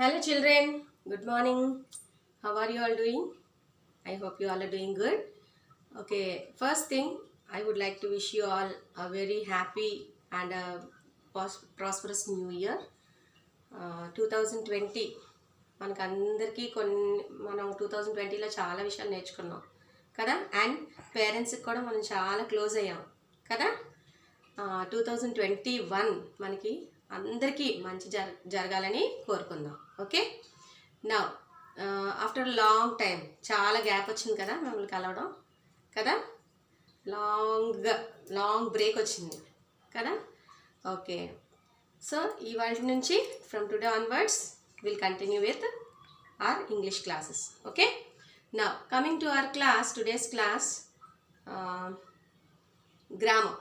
Hello children, good morning. How are you all doing? I hope you all are doing good. Okay, first thing I would like to wish you all a very happy and a prosperous new year. 2020 మనకందరికీ మనం 2020లో చాలా విషయాలు నేర్చుకున్నాం కదా. And పేరెంట్స్కి కూడా మనం చాలా క్లోజ్ అయ్యాం కదా. 2021 మనకి అందరికీ మంచి జరగాలని కోరుకుందాం. ఓకే, నా ఆఫ్టర్ లాంగ్ టైం చాలా గ్యాప్ వచ్చింది కదా మిమ్మల్ని కలవడం కదా. లాంగ్ బ్రేక్ వచ్చింది కదా. ఓకే, సో ఇవాళ నుంచి from today onwards will continue with our English classes. Okay, now coming to our class, today's class, grammar.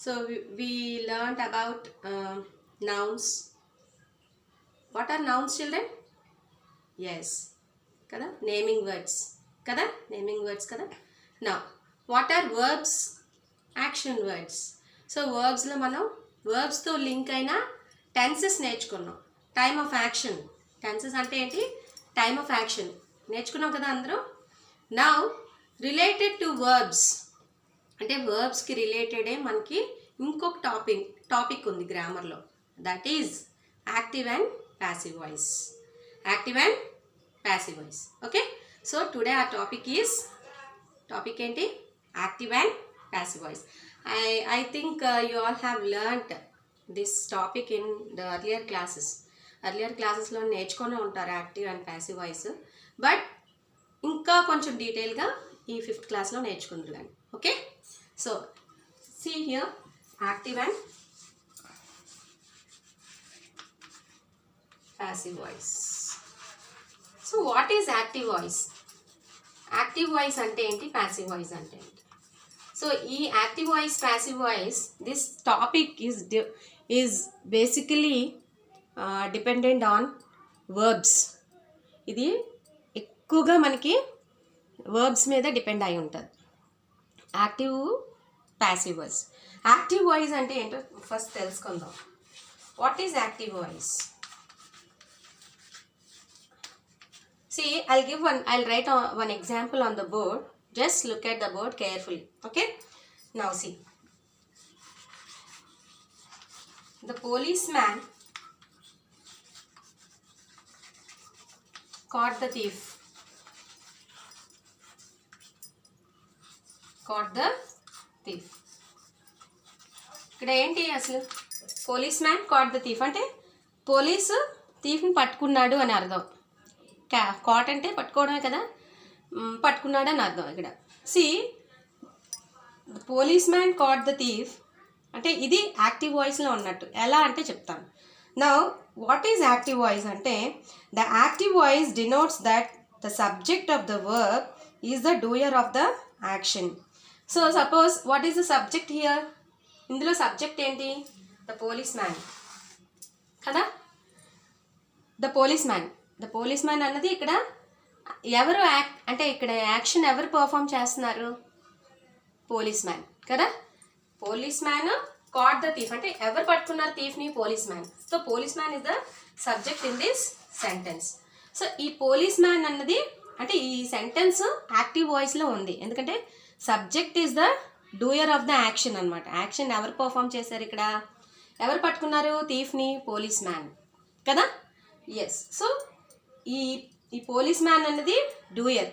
So we learned about nouns. What are nouns, children? Yes, kada, naming words kada, naming words kada. Now what are verbs? Action words. So verbs lo మనం verbs తో link అయిన tenses నేర్చుకున్నాం. Time of action, tenses అంటే ఏంటి? Time of action నేర్చుకున్నాం కదా అందరూ. Now related to verbs అంటే వర్బ్స్కి రిలేటెడే మనకి ఇంకొక టాపిక్ ఉంది గ్రామర్లో. That is active and passive voice. Active and passive voice. Okay, so today ఆ టాపిక్ ఏంటి? Active and passive voice. I think you all have learnt this topic in the earlier క్లాసెస్లో నేర్చుకొని ఉంటారు active and passive voice. But ఇంకా కొంచెం డీటెయిల్గా ఈ 5th క్లాస్లో నేర్చుకుందరు కానీ. Okay, so see here active and passive voice. So what is active voice? Active voice అంటే ఏంటి? ప్యాసివ్ వాయిస్ అంటే ఏంటి? సో ఈ active voice, passive voice, this topic is basically dependent on verbs. ఇది ఎక్కువగా మనకి వర్బ్స్ మీద డిపెండ్ అయి ఉంటుంది. Active, passive voice. Active voice అంటే ఏంటో ఫస్ట్ తెలుసుకుందాం. What is active voice? See, I'll write one example on the board. Just look at the board carefully. Okay, now see, the policeman caught the thief. ఇక్కడ ఏంటి అసలు? Police man caught the thief అంటే police థీఫ్ని పట్టుకున్నాడు అని అర్థం. Cot అంటే పట్టుకోవడమే కదా, పట్టుకున్నాడు అని అర్థం ఇక్కడ. See, police man caught the thief అంటే ఇది యాక్టివ్ వాయిస్లో ఉన్నట్టు. ఎలా అంటే చెప్తాను. Now what is active voice అంటే the active voice denotes that the subject of the verb is the doer of the action. So suppose what is the subject here? ఇందులో subject ఏంటి? ద పోలీస్ మ్యాన్ కదా. The police man అన్నది ఇక్కడ ఎవరు అంటే ఇక్కడ action ఎవరు perform చేస్తున్నారు? పోలీస్ మ్యాన్ కదా. Police man caught the thief అంటే ఎవరు పట్టుకున్నారు థీఫ్ని? Police man. So police man is the subject in this sentence. So ఈ పోలీస్ మ్యాన్ అన్నది అంటే ఈ సెంటెన్స్ యాక్టివ్ వాయిస్లో ఉంది. ఎందుకంటే subject is the doer of the action అనమాట. యాక్షన్ ఎవరు పర్ఫామ్ చేశారు ఇక్కడ? ఎవరు పట్టుకున్నారు థీఫ్ని? పోలీస్ మ్యాన్ కదా. ఎస్, సో ఈ పోలీస్ మ్యాన్ అన్నది డూయర్.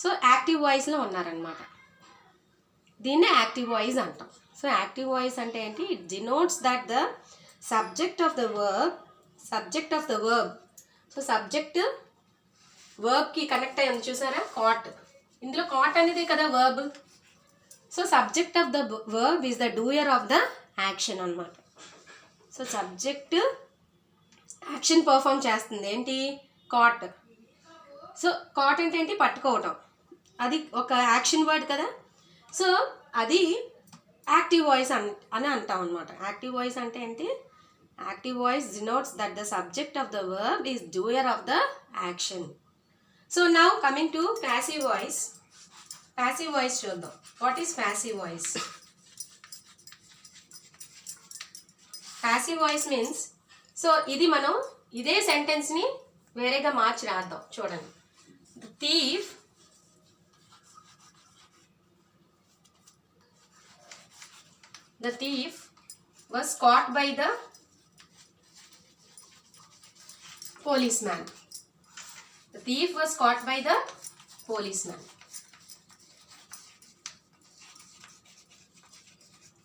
సో యాక్టివ్ వాయిస్లో ఉన్నారనమాట. దీన్నే యాక్టివ్ వాయిస్ అంటాం. సో యాక్టివ్ వాయిస్ అంటే ఏంటి? It denotes that the subject of the verb. So subject వర్బ్కి కనెక్ట్ అయ్యింది చూసారా? కాట్. ఇందులో కాట్ అనేది కదా verb. So subject of the verb is the doer of the action అనమాట. సో సబ్జెక్ట్ యాక్షన్ పర్ఫామ్ చేస్తుంది. ఏంటి? కాట్. సో కాట్ అంటే ఏంటి? పట్టుకోవటం. అది ఒక యాక్షన్ వర్డ్ కదా. సో అది యాక్టివ్ వాయిస్ అని అంటాం అనమాట. యాక్టివ్ వాయిస్ అంటే ఏంటి? Active voice denotes that the subject of the verb is doer of the action. So now coming to passive voice. Passive voice చూద్దాం. What is passive voice? Passive voice means, so ఇది మనం ఇదే సెంటెన్స్ని వేరేగా మార్చి రాద్దాం. చూడండి. The thief was caught by the policeman. The thief was caught by the policeman.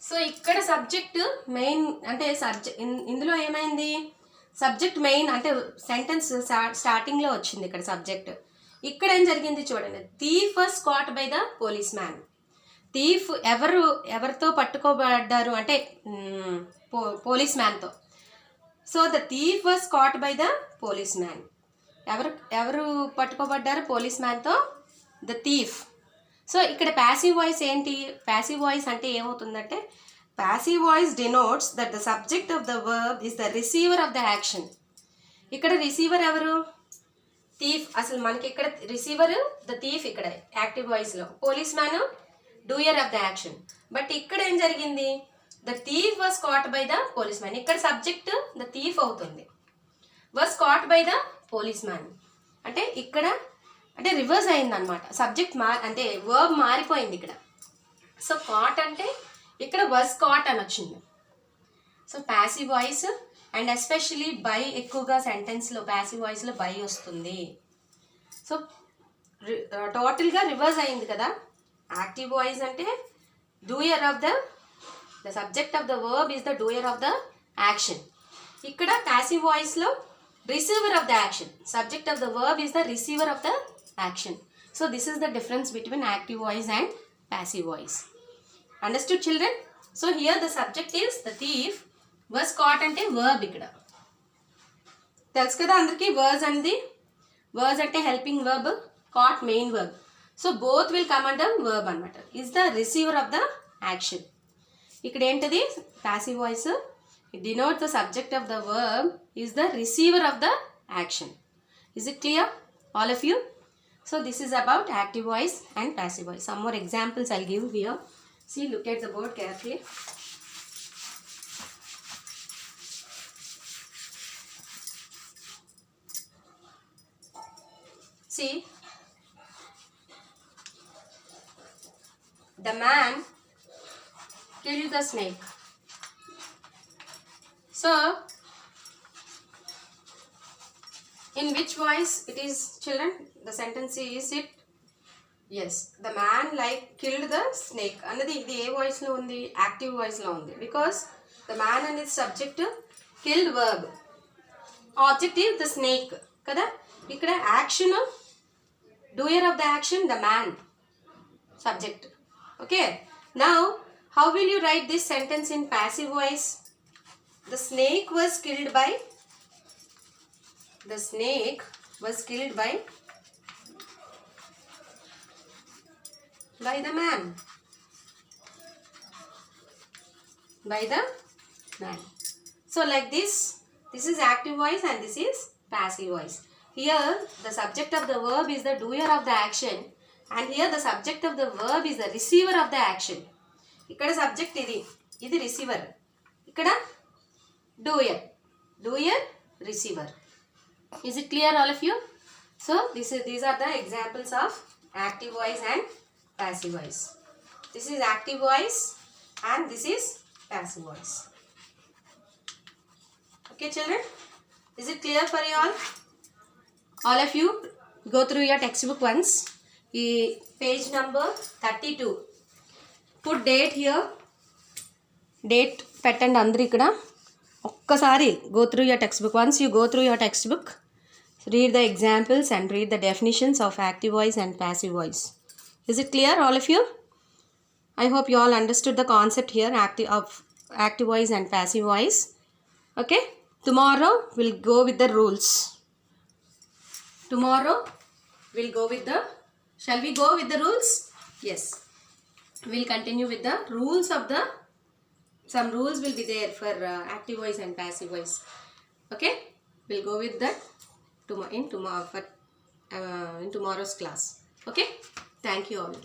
So ఇక్కడ subject main అంటే ఇందులో ఏమైంది, సబ్జెక్ట్ మెయిన్ అంటే సెంటెన్స్ స్టార్టింగ్లో వచ్చింది ఇక్కడ సబ్జెక్ట్. ఇక్కడ ఏం జరిగింది చూడండి. Thief was caught by the police man. Thief ఎవరితో పట్టుకోబడ్డారు అంటే పోలీస్ మ్యాన్తో. So the thief was caught by the police man. ఎవరు పట్టుకోబడ్డారు పోలీస్ మ్యాన్తో? The thief. సో ఇక్కడ ప్యాసివ్ వాయిస్ ఏంటి? ప్యాసివ్ వాయిస్ అంటే ఏమవుతుందంటే, passive voice denotes that the subject of the verb is the receiver of the action. ఇక్కడ receiver ఎవరు? Thief. అసలు మనకి ఇక్కడ రిసీవర్ ద థీఫ్ ఇక్కడ యాక్టివ్ వాయిస్లో, police man doer of the action. But ఇక్కడ ఏం జరిగింది? The thief was caught by the police man. ఇక్కడ సబ్జెక్ట్ ద థీఫ్ అవుతుంది. Was caught by the police man అంటే ఇక్కడ అంటే రివర్స్ అయిందనమాట. సబ్జెక్ట్ అంటే వర్బ్ మారిపోయింది ఇక్కడ. సో కాట్ అంటే ఇక్కడ వాస్ కాట్ అని వచ్చింది. So passive voice and especially by ఎక్కువగా సెంటెన్స్లో ప్యాసివ్ వాయిస్లో బై వస్తుంది. సో టోటల్గా రివర్స్ అయింది కదా. యాక్టివ్ వాయిస్ అంటే doer of the subject of the verb is the doer of the action. ఇక్కడ ప్యాసివ్ వాయిస్లో receiver of the action. Subject of the verb is the receiver of the action. So this is the difference between active voice and passive voice. Understood children? So here the subject is the thief was caught ante verb ikkada. Telusu kada andarki was andi. Was ante helping verb, caught main verb. So both will come under verb anamata. Is the receiver of the action. Ikkada entadi passive voice. It denotes the subject of the verb is the receiver of the action. Is it clear, all of you? So this is about active voice and passive voice. Some more examples I'll give here. See, look at the board carefully. See, the man killed the snake. So, in which voice it is, children? The sentence is it? Yes, the man killed the snake. Another the a voice lo undi, active voice lo undi, because the man and its subject killed verb. Object is the snake. Kada ikkada action doer of the action the man subject. Okay. Now, how will you write this sentence in passive voice? The snake was killed by the man. By the man. So like this is active voice and this is passive voice. Here the subject of the verb is the doer of the action and here the subject of the verb is the receiver of the action. Ikkada subject idi receiver. Ikkada doer receiver. Is it clear, all of you? So these are the examples of active voice and passive voice. This is active voice and this is passive voice. Okay children, is it clear for you all? All of you go through your textbook once. Page number 32. Put date here. Date పెట్టండి అందరూ ఇక్కడ. ఒక్కసారి go through your textbook. Once you go through your textbook, read the examples and read the definitions of active voice and passive voice. Is it clear, all of you? I hope you all understood the concept here of active voice and passive voice. Okay, tomorrow we'll go with the rules. Shall we go with the rules? Yes, we'll continue with the rules of the some rules will be there for active voice and passive voice. Okay, we'll go with that in tomorrow's class. Okay, thank you all.